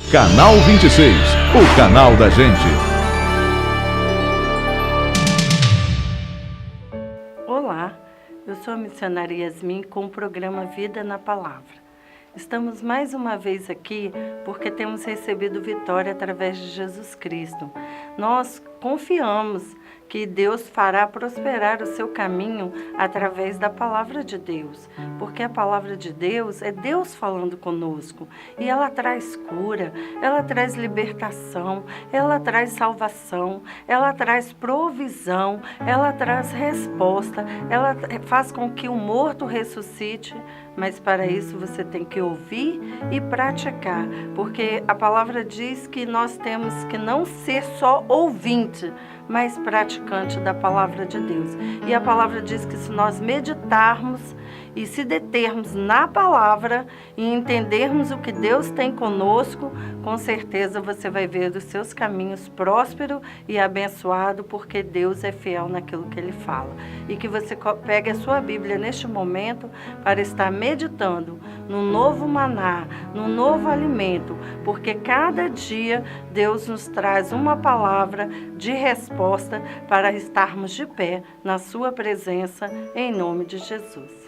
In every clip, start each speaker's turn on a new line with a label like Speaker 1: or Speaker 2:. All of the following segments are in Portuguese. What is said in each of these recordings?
Speaker 1: Canal 26, o canal da gente.
Speaker 2: Olá, eu sou a missionária Yasmin com o programa Vida na Palavra. Estamos mais uma vez aqui porque temos recebido vitória através de Jesus Cristo. Nós confiamos que Deus fará prosperar o seu caminho através da palavra de Deus, porque a palavra de Deus é Deus falando conosco e ela traz cura, ela traz libertação, ela traz salvação, ela traz provisão, ela traz resposta, ela faz com que o morto ressuscite, mas para isso você tem que ouvir e praticar, porque a palavra diz que nós temos que não ser só ouvinte, mas praticante da palavra de Deus. E a palavra diz que se nós meditarmos e se determos na palavra e entendermos o que Deus tem conosco, com certeza você vai ver os seus caminhos prósperos e abençoado, porque Deus é fiel naquilo que Ele fala. E que você pegue a sua Bíblia neste momento para estar meditando no novo maná, no novo alimento, porque cada dia Deus nos traz uma palavra de resposta para estarmos de pé na sua presença, em nome de Jesus.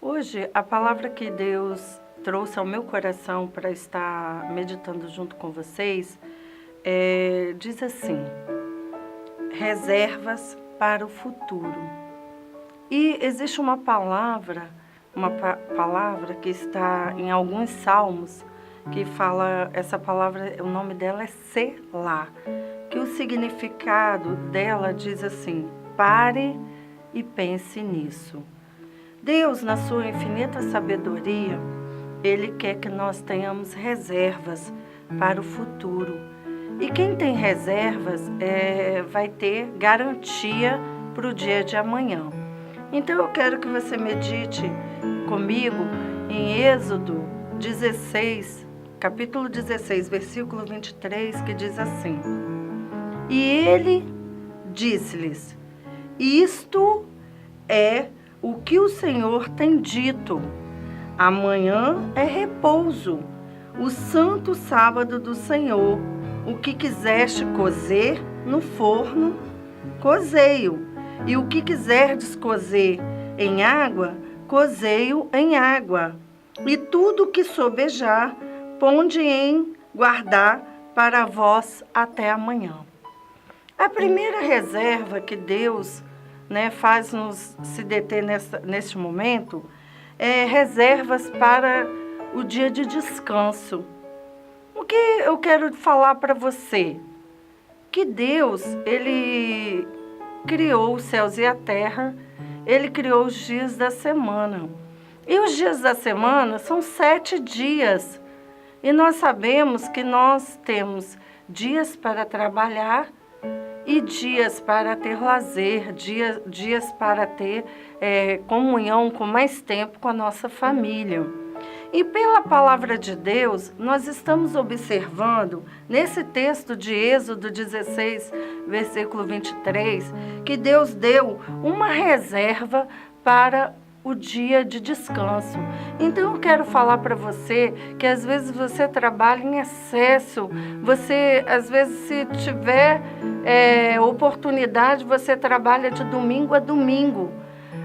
Speaker 2: Hoje, a palavra que Deus trouxe ao meu coração para estar meditando junto com vocês diz assim: reservas para o futuro. E existe uma palavra que está em alguns salmos que fala, essa palavra, o nome dela é Selá, que o significado dela diz assim: pare e pense nisso. Deus, na sua infinita sabedoria, Ele quer que nós tenhamos reservas para o futuro. E quem tem reservas vai ter garantia para o dia de amanhã. Então eu quero que você medite comigo em Êxodo 16, capítulo 16, versículo 23, que diz assim: E ele disse-lhes: isto é o que o Senhor tem dito. Amanhã é repouso, o santo sábado do Senhor. O que quiseste cozer no forno, cozei-o. E o que quiserdes cozer em água, cozei-o em água. E tudo que sobejar, ponde em guardar para vós até amanhã. A primeira reserva que Deus faz-nos se deter neste momento reservas para o dia de descanso. O que eu quero falar para você? Que Deus, Ele criou os céus e a terra, Ele criou os dias da semana. E os dias da semana são 7 dias. E nós sabemos que nós temos dias para trabalhar e dias para ter lazer, dias para ter comunhão com mais tempo com a nossa família. E pela palavra de Deus, nós estamos observando, nesse texto de Êxodo 16, versículo 23, que Deus deu uma reserva para o dia de descanso. Então eu quero falar para você que às vezes você trabalha em excesso, você às vezes, se tiver oportunidade, você trabalha de domingo a domingo.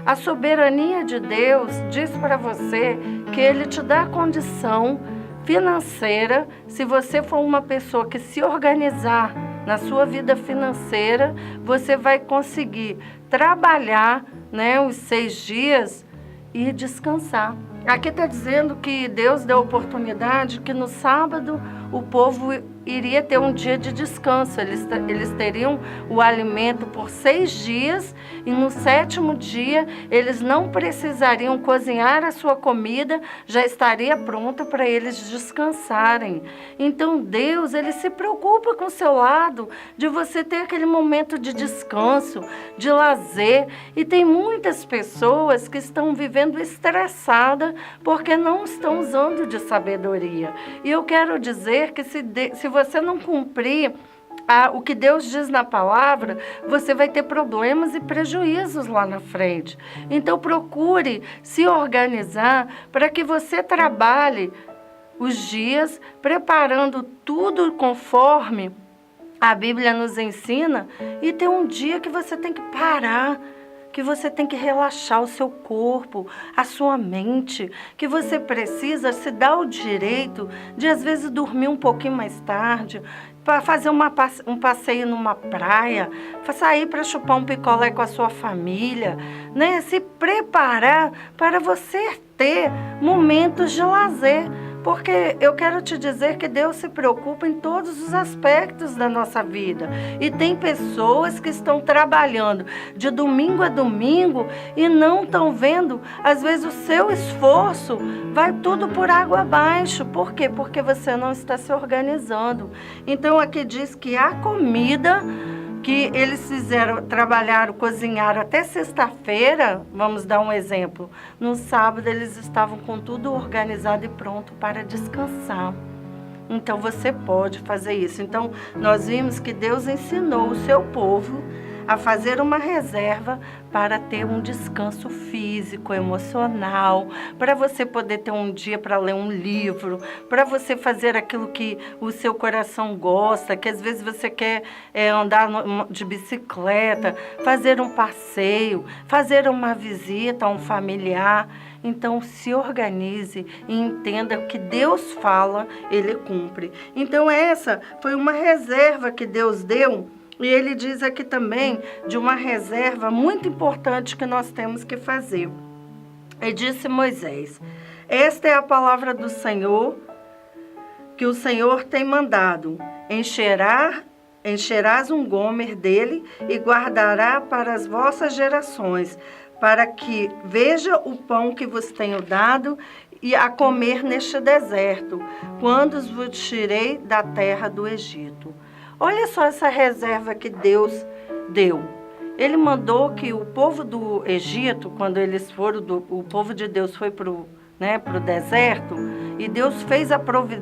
Speaker 2: A soberania de Deus diz para você que Ele te dá condição financeira. Se você for uma pessoa que se organizar na sua vida financeira, você vai conseguir trabalhar os 6 dias e descansar. Aqui está dizendo que Deus deu a oportunidade que no sábado o povo iria ter um dia de descanso. Eles teriam o alimento por 6 dias e no 7º dia eles não precisariam cozinhar a sua comida, já estaria pronta para eles descansarem. Então Deus, Ele se preocupa com o seu lado, de você ter aquele momento de descanso, de lazer. E tem muitas pessoas que estão vivendo estressadas porque não estão usando de sabedoria. E eu quero dizer que se você não cumprir o que Deus diz na palavra, você vai ter problemas e prejuízos lá na frente. Então procure se organizar para que você trabalhe os dias preparando tudo conforme a Bíblia nos ensina, e ter um dia que você tem que parar, que você tem que relaxar o seu corpo, a sua mente, que você precisa se dar o direito de, às vezes, dormir um pouquinho mais tarde, para fazer um passeio numa praia, sair para chupar um picolé com a sua família, né? Se preparar para você ter momentos de lazer. Porque eu quero te dizer que Deus se preocupa em todos os aspectos da nossa vida. E tem pessoas que estão trabalhando de domingo a domingo e não estão vendo, às vezes, o seu esforço vai tudo por água abaixo. Por quê? Porque você não está se organizando. Então, aqui diz que a comida que eles trabalharam, cozinharam até sexta-feira, vamos dar um exemplo. No sábado eles estavam com tudo organizado e pronto para descansar. Então você pode fazer isso. Então nós vimos que Deus ensinou o seu povo a fazer uma reserva para ter um descanso físico, emocional, para você poder ter um dia para ler um livro, para você fazer aquilo que o seu coração gosta, que às vezes você quer andar de bicicleta, fazer um passeio, fazer uma visita a um familiar. Então, se organize e entenda o que Deus fala, Ele cumpre. Então, essa foi uma reserva que Deus deu. E ele diz aqui também de uma reserva muito importante que nós temos que fazer. E disse Moisés: esta é a palavra do Senhor, que o Senhor tem mandado. Encherás um gomer dele e guardará para as vossas gerações, para que veja o pão que vos tenho dado e a comer neste deserto, quando vos tirei da terra do Egito. Olha só essa reserva que Deus deu. Ele mandou que o povo do Egito, quando eles foram, o povo de Deus foi para o deserto, e Deus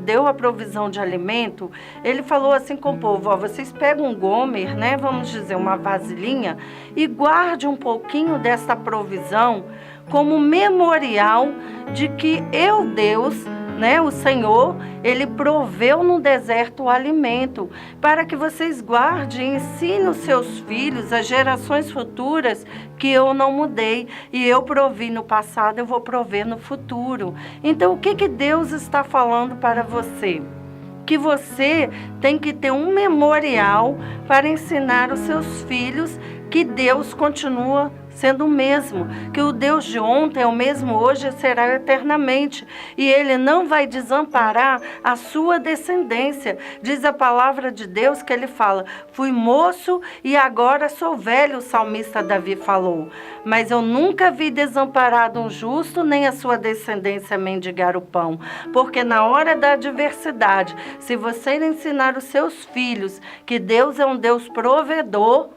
Speaker 2: deu a provisão de alimento. Ele falou assim com o povo: vocês pegam um gomer, vamos dizer, uma vasilhinha, e guarde um pouquinho dessa provisão como memorial de que eu, Deus, o Senhor, Ele proveu no deserto o alimento, para que vocês guardem e ensinem os seus filhos, as gerações futuras, que eu não mudei. E eu provi no passado, eu vou prover no futuro. Então, o que Deus está falando para você? Que você tem que ter um memorial para ensinar os seus filhos que Deus continua sendo o mesmo, que o Deus de ontem é o mesmo hoje e será eternamente, e Ele não vai desamparar a sua descendência. Diz a palavra de Deus que Ele fala: fui moço e agora sou velho, o salmista Davi falou, mas eu nunca vi desamparado um justo, nem a sua descendência mendigar o pão. Porque na hora da adversidade, se você ensinar os seus filhos que Deus é um Deus provedor,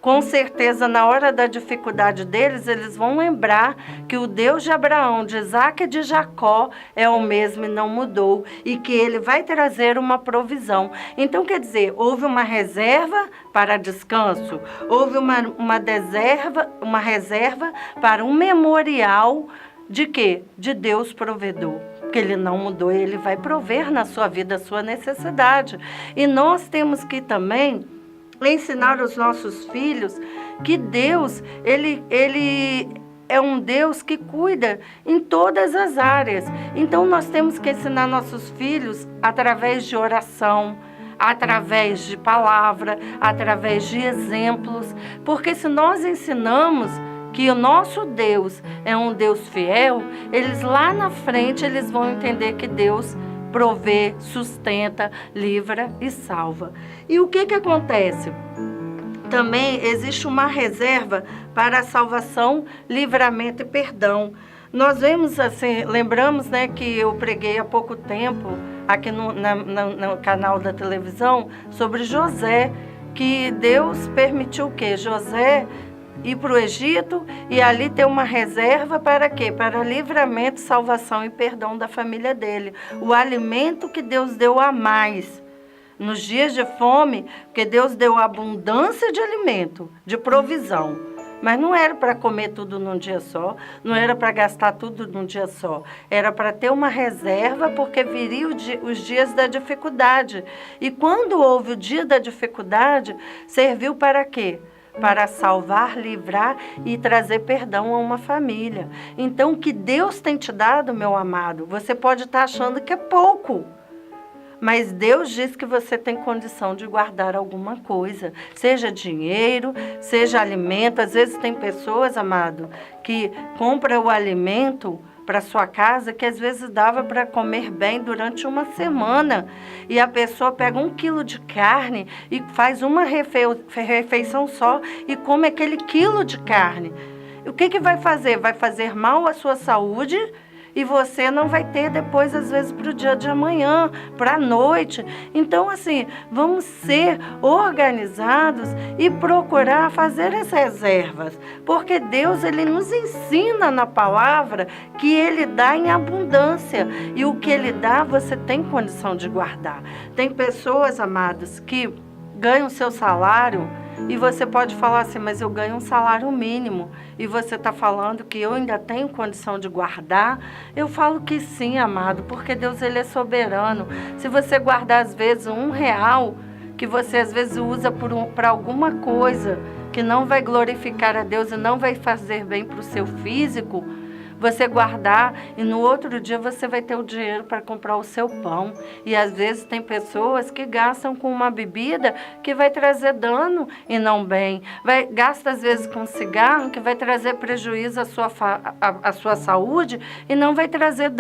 Speaker 2: com certeza, na hora da dificuldade deles, eles vão lembrar que o Deus de Abraão, de Isaac e de Jacó é o mesmo e não mudou, e que Ele vai trazer uma provisão. Então, quer dizer, houve uma reserva para descanso, houve uma reserva para um memorial de quê? De Deus provedor. Porque Ele não mudou, Ele vai prover na sua vida a sua necessidade. E nós temos que também ensinar aos nossos filhos que Deus, Ele é um Deus que cuida em todas as áreas. Então, nós temos que ensinar nossos filhos através de oração, através de palavra, através de exemplos. Porque se nós ensinamos que o nosso Deus é um Deus fiel, eles lá na frente eles vão entender que Deus provê, sustenta, livra e salva. E o que acontece? Também existe uma reserva para a salvação, livramento e perdão. Nós vemos assim, lembramos, né, que eu preguei há pouco tempo aqui no canal da televisão sobre José, que Deus permitiu o quê? José ir para o Egito e ali ter uma reserva para quê? Para livramento, salvação e perdão da família dele. O alimento que Deus deu a mais nos dias de fome, porque Deus deu abundância de alimento, de provisão. Mas não era para comer tudo num dia só, não era para gastar tudo num dia só. Era para ter uma reserva, porque viria os dias da dificuldade. E quando houve o dia da dificuldade, serviu para quê? Para salvar, livrar e trazer perdão a uma família. Então, o que Deus tem te dado, meu amado, você pode estar achando que é pouco. Mas Deus diz que você tem condição de guardar alguma coisa, seja dinheiro, seja alimento. Às vezes tem pessoas, amado, que compram o alimento para sua casa, que às vezes dava para comer bem durante uma semana. E a pessoa pega 1 quilo de carne e faz uma refeição só e come aquele quilo de carne. O que vai fazer? Vai fazer mal à sua saúde? E você não vai ter depois, às vezes, para o dia de amanhã, para a noite. Então, assim, vamos ser organizados e procurar fazer as reservas. Porque Deus, Ele nos ensina na palavra que Ele dá em abundância. E o que Ele dá, você tem condição de guardar. Tem pessoas, amados, que ganham seu salário. E você pode falar assim, mas eu ganho um salário mínimo e você está falando que eu ainda tenho condição de guardar? Eu falo que sim, amado, porque Deus, Ele é soberano. Se você guardar, às vezes, R$1, que você, às vezes, usa para alguma coisa que não vai glorificar a Deus e não vai fazer bem para o seu físico, você guardar e no outro dia você vai ter o dinheiro para comprar o seu pão. E às vezes tem pessoas que gastam com uma bebida que vai trazer dano e não bem. Gasta às vezes com cigarro que vai trazer prejuízo à sua saúde e não vai trazer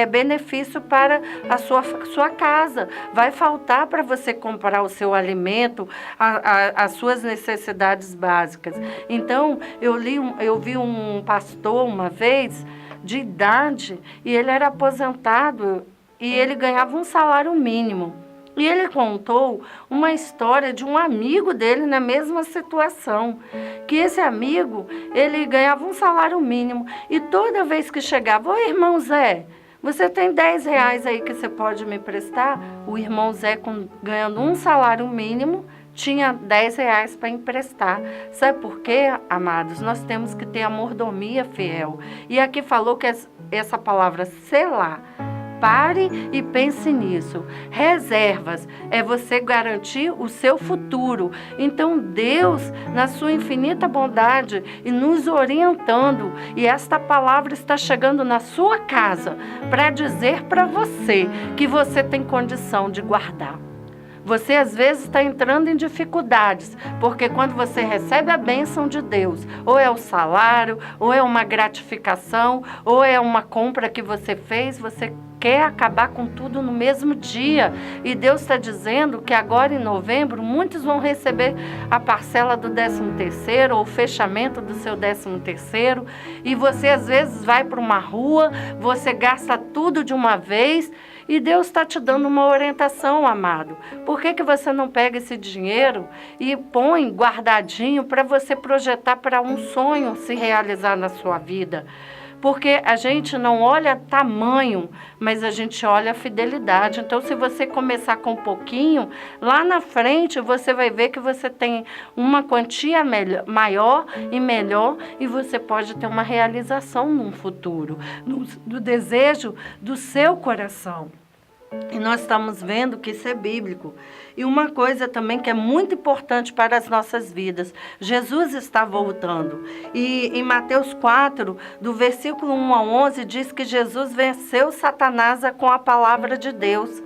Speaker 2: benefício para a sua casa. Vai faltar para você comprar o seu alimento, as suas necessidades básicas. Então, eu vi um pastor uma vez, de idade, e ele era aposentado e ele ganhava um salário mínimo. E ele contou uma história de um amigo dele na mesma situação, que esse amigo, ele ganhava um salário mínimo e toda vez que chegava, ô irmão Zé, você tem R$10 aí que você pode me prestar? O irmão Zé, ganhando um salário mínimo, tinha R$10 para emprestar. Sabe por quê, amados? Nós temos que ter a mordomia fiel. E aqui falou que essa palavra selar. Pare e pense nisso. Reservas é você garantir o seu futuro. Então Deus, na sua infinita bondade e nos orientando, e esta palavra está chegando na sua casa para dizer para você que você tem condição de guardar. Você, às vezes, está entrando em dificuldades, porque quando você recebe a bênção de Deus, ou é o salário, ou é uma gratificação, ou é uma compra que você fez, você quer acabar com tudo no mesmo dia. E Deus está dizendo que agora em novembro, muitos vão receber a parcela do 13º, ou o fechamento do seu 13º, e você, às vezes, vai para uma rua, você gasta tudo de uma vez. E Deus está te dando uma orientação, amado. Por que você não pega esse dinheiro e põe guardadinho para você projetar para um sonho se realizar na sua vida? Porque a gente não olha tamanho, mas a gente olha a fidelidade. Então, se você começar com um pouquinho, lá na frente você vai ver que você tem uma quantia maior e melhor e você pode ter uma realização num futuro, do desejo do seu coração. E nós estamos vendo que isso é bíblico. E uma coisa também que é muito importante para as nossas vidas. Jesus está voltando. E em Mateus 4, do versículo 1 a 11, diz que Jesus venceu Satanás com a palavra de Deus.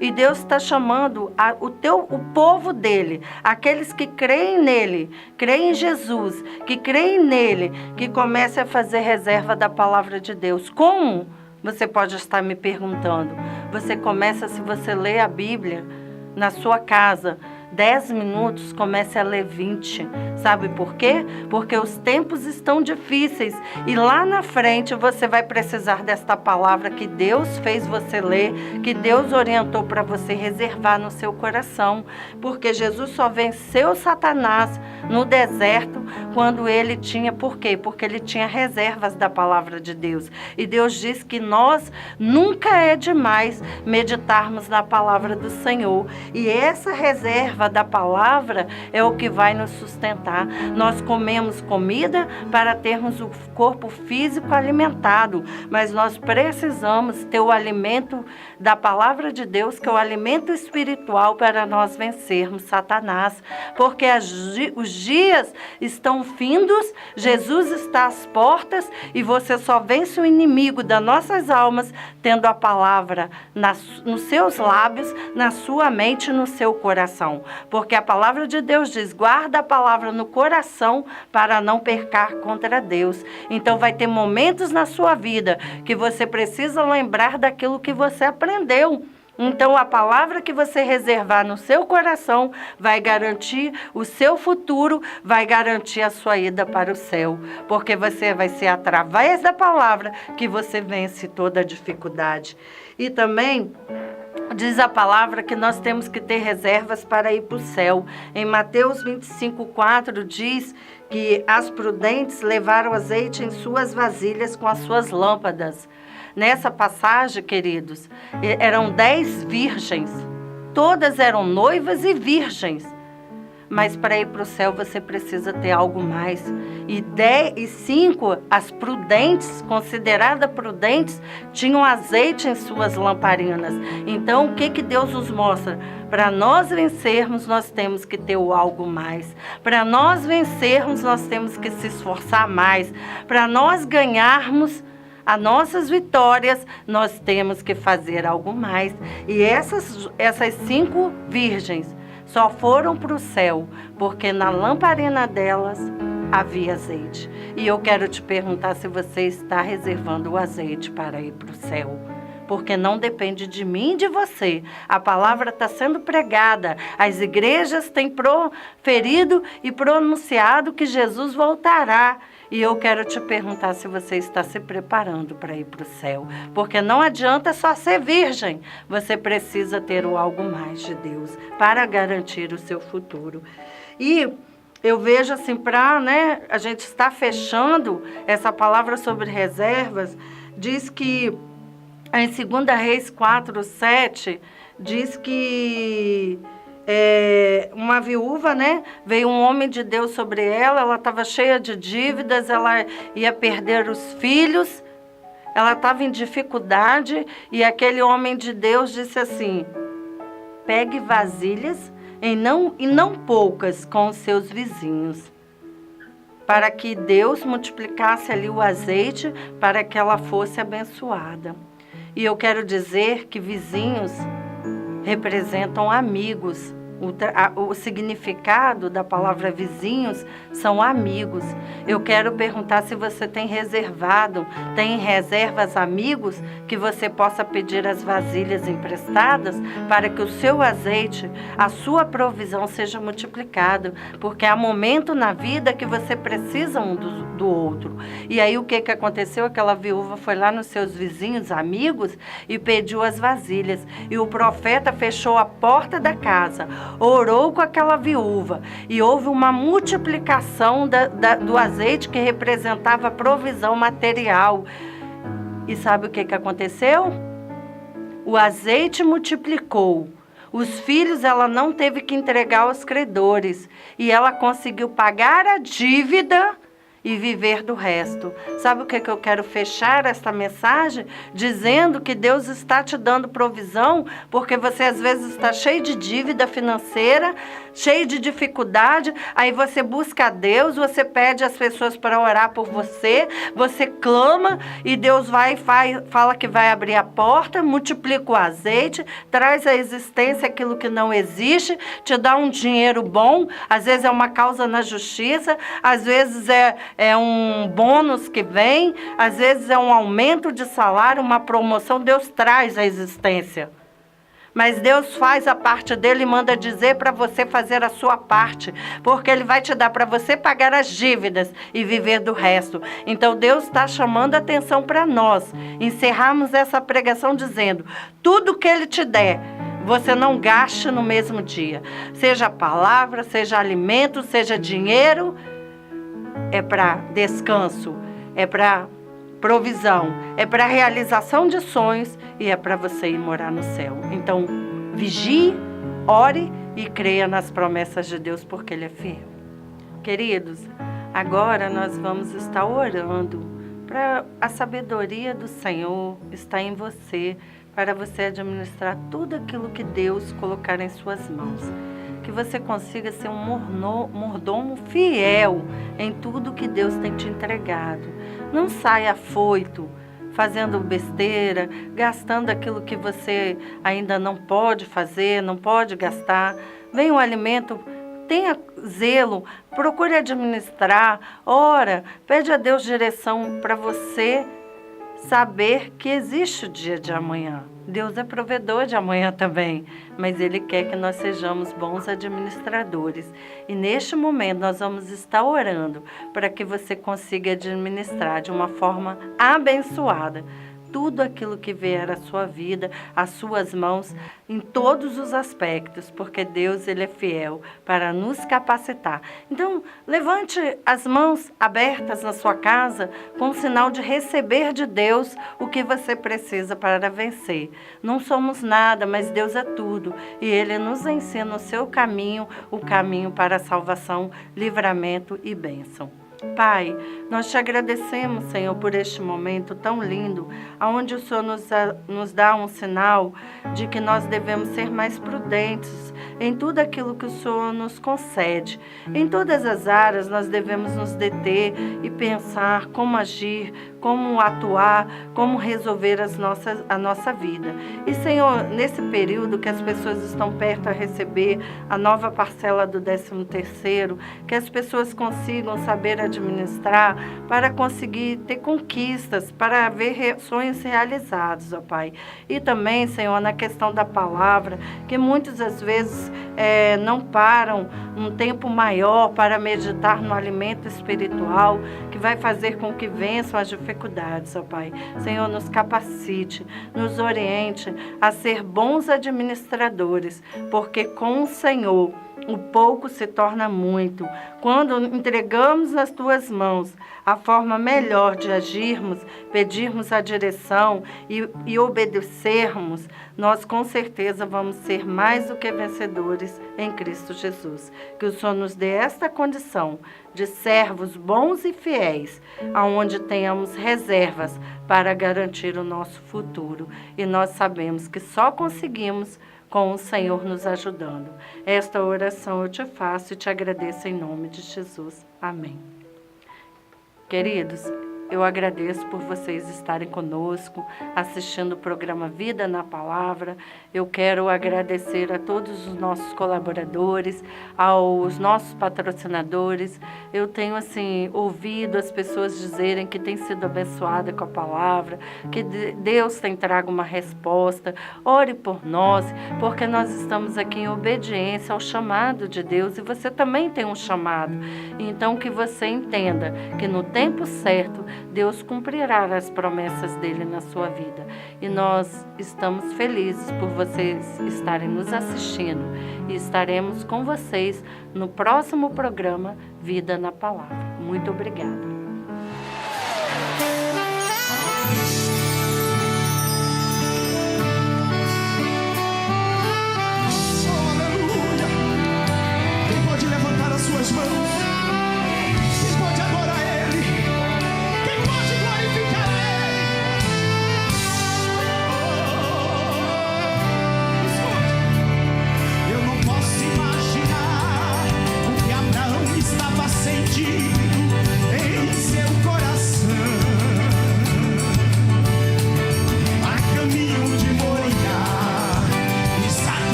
Speaker 2: E Deus está chamando o povo dele, aqueles que creem nele, creem em Jesus, que creem nele, que comecem a fazer reserva da palavra de Deus. Como? Você pode estar me perguntando. Você começa, se você lê a Bíblia na sua casa, 10 minutos, comece a ler 20. Sabe por quê? Porque os tempos estão difíceis e lá na frente você vai precisar desta palavra que Deus fez você ler, que Deus orientou para você reservar no seu coração. Porque Jesus só venceu Satanás no deserto quando ele tinha... Por quê? Porque ele tinha reservas da palavra de Deus. E Deus diz que nós nunca é demais meditarmos na palavra do Senhor. E essa reserva da palavra é o que vai nos sustentar. Nós comemos comida para termos o corpo físico alimentado, mas nós precisamos ter o alimento da palavra de Deus, que é o alimento espiritual, para nós vencermos Satanás, porque os dias estão findos, Jesus está às portas e você só vence o inimigo das nossas almas tendo a palavra nos seus lábios, na sua mente e no seu coração. Porque a palavra de Deus diz, guarda a palavra no coração para não pecar contra Deus. Então vai ter momentos na sua vida que você precisa lembrar daquilo que você aprendeu. Então a palavra que você reservar no seu coração vai garantir o seu futuro, vai garantir a sua ida para o céu. Porque você vai ser através da palavra que você vence toda a dificuldade. E também diz a palavra que nós temos que ter reservas para ir para o céu. Em Mateus 25:4 diz que as prudentes levaram azeite em suas vasilhas com as suas lâmpadas. Nessa passagem, queridos, eram 10 virgens. Todas eram noivas e virgens. Mas para ir para o céu você precisa ter algo mais. E 5, as prudentes, consideradas prudentes, tinham azeite em suas lamparinas. Então, o que Deus nos mostra? Para nós vencermos, nós temos que ter o algo mais. Para nós vencermos, nós temos que se esforçar mais. Para nós ganharmos as nossas vitórias, nós temos que fazer algo mais. E essas 5 virgens só foram para o céu porque na lamparina delas havia azeite. E eu quero te perguntar se você está reservando o azeite para ir para o céu. Porque não depende de mim e de você. A palavra está sendo pregada. As igrejas têm proferido e pronunciado que Jesus voltará. E eu quero te perguntar se você está se preparando para ir para o céu. Porque não adianta só ser virgem. Você precisa ter o algo mais de Deus para garantir o seu futuro. E eu vejo assim, a gente está fechando essa palavra sobre reservas, diz que em 2 Reis 4:7, diz que uma viúva, veio um homem de Deus sobre ela estava cheia de dívidas, ela ia perder os filhos, ela estava em dificuldade, e aquele homem de Deus disse assim, pegue vasilhas, e não poucas, com os seus vizinhos, para que Deus multiplicasse ali o azeite, para que ela fosse abençoada. E eu quero dizer que vizinhos representam amigos. O significado da palavra vizinhos são amigos. Eu quero perguntar se você tem reservas amigos, que você possa pedir as vasilhas emprestadas para que o seu azeite, a sua provisão seja multiplicado, porque há momento na vida que você precisa um do outro. E aí o que aconteceu? Aquela viúva foi lá nos seus vizinhos, amigos, e pediu as vasilhas. E o profeta fechou a porta da casa, orou com aquela viúva e houve uma multiplicação do azeite, que representava a provisão material. E sabe o que aconteceu? O azeite multiplicou. Os filhos ela não teve que entregar aos credores e ela conseguiu pagar a dívida e viver do resto. Sabe o que eu quero fechar esta mensagem? Dizendo que Deus está te dando provisão, porque você às vezes está cheio de dívida financeira, cheio de dificuldade, aí você busca a Deus, você pede às pessoas para orar por você, você clama e Deus vai e fala que vai abrir a porta, multiplica o azeite, traz à existência aquilo que não existe, te dá um dinheiro bom, às vezes é uma causa na justiça, às vezes é é um bônus que vem, às vezes é um aumento de salário, uma promoção, Deus traz à existência. Mas Deus faz a parte dele e manda dizer para você fazer a sua parte, porque Ele vai te dar para você pagar as dívidas e viver do resto. Então Deus está chamando a atenção para nós, encerrarmos essa pregação dizendo, tudo que Ele te der, você não gaste no mesmo dia. Seja palavra, seja alimento, seja dinheiro, é para descanso, é para provisão, é para realização de sonhos e é para você ir morar no céu. Então, vigie, ore e creia nas promessas de Deus, porque Ele é fiel. Queridos, agora nós vamos estar orando para a sabedoria do Senhor estar em você, para você administrar tudo aquilo que Deus colocar em suas mãos. Que você consiga ser um mordomo fiel em tudo que Deus tem te entregado. Não saia afoito, fazendo besteira, gastando aquilo que você ainda não pode fazer, não pode gastar. Vem um alimento, tenha zelo, procure administrar, ora, pede a Deus direção para você saber que existe o dia de amanhã. Deus é provedor de amanhã também, mas Ele quer que nós sejamos bons administradores. E neste momento nós vamos estar orando para que você consiga administrar de uma forma abençoada tudo aquilo que vier à sua vida, às suas mãos, em todos os aspectos, porque Deus, Ele é fiel para nos capacitar. Então, levante as mãos abertas na sua casa com o sinal de receber de Deus o que você precisa para vencer. Não somos nada, mas Deus é tudo. E Ele nos ensina o seu caminho, o caminho para a salvação, livramento e bênção. Pai, nós te agradecemos, Senhor, por este momento tão lindo, onde o Senhor nos dá um sinal de que nós devemos ser mais prudentes em tudo aquilo que o Senhor nos concede. Em todas as áreas nós devemos nos deter e pensar como agir, como atuar, como resolver a nossa vida. E, Senhor, nesse período que as pessoas estão perto a receber a nova parcela do 13º, que as pessoas consigam saber administrar para conseguir ter conquistas, para ver sonhos realizados, ó Pai. E também, Senhor, na questão da palavra, que muitas das vezes não param um tempo maior para meditar no alimento espiritual, que vai fazer com que vençam as dificuldades, ó Pai. Senhor, nos capacite, nos oriente a ser bons administradores, porque com o Senhor o pouco se torna muito. Quando entregamos nas Tuas mãos a forma melhor de agirmos, pedirmos a direção e obedecermos, nós com certeza vamos ser mais do que vencedores em Cristo Jesus. Que o Senhor nos dê esta condição de servos bons e fiéis, aonde tenhamos reservas para garantir o nosso futuro. E nós sabemos que só conseguimos com o Senhor nos ajudando. Esta oração eu te faço e te agradeço em nome de Jesus. Amém. Queridos, eu agradeço por vocês estarem conosco, assistindo o programa Vida na Palavra. Eu quero agradecer a todos os nossos colaboradores, aos nossos patrocinadores. Eu tenho, ouvido as pessoas dizerem que tem sido abençoada com a palavra, que Deus tem trago uma resposta. Ore por nós, porque nós estamos aqui em obediência ao chamado de Deus e você também tem um chamado. Então, que você entenda que no tempo certo, Deus cumprirá as promessas dele na sua vida. E nós estamos felizes por vocês estarem nos assistindo e estaremos com vocês no próximo programa Vida na Palavra. Muito obrigada.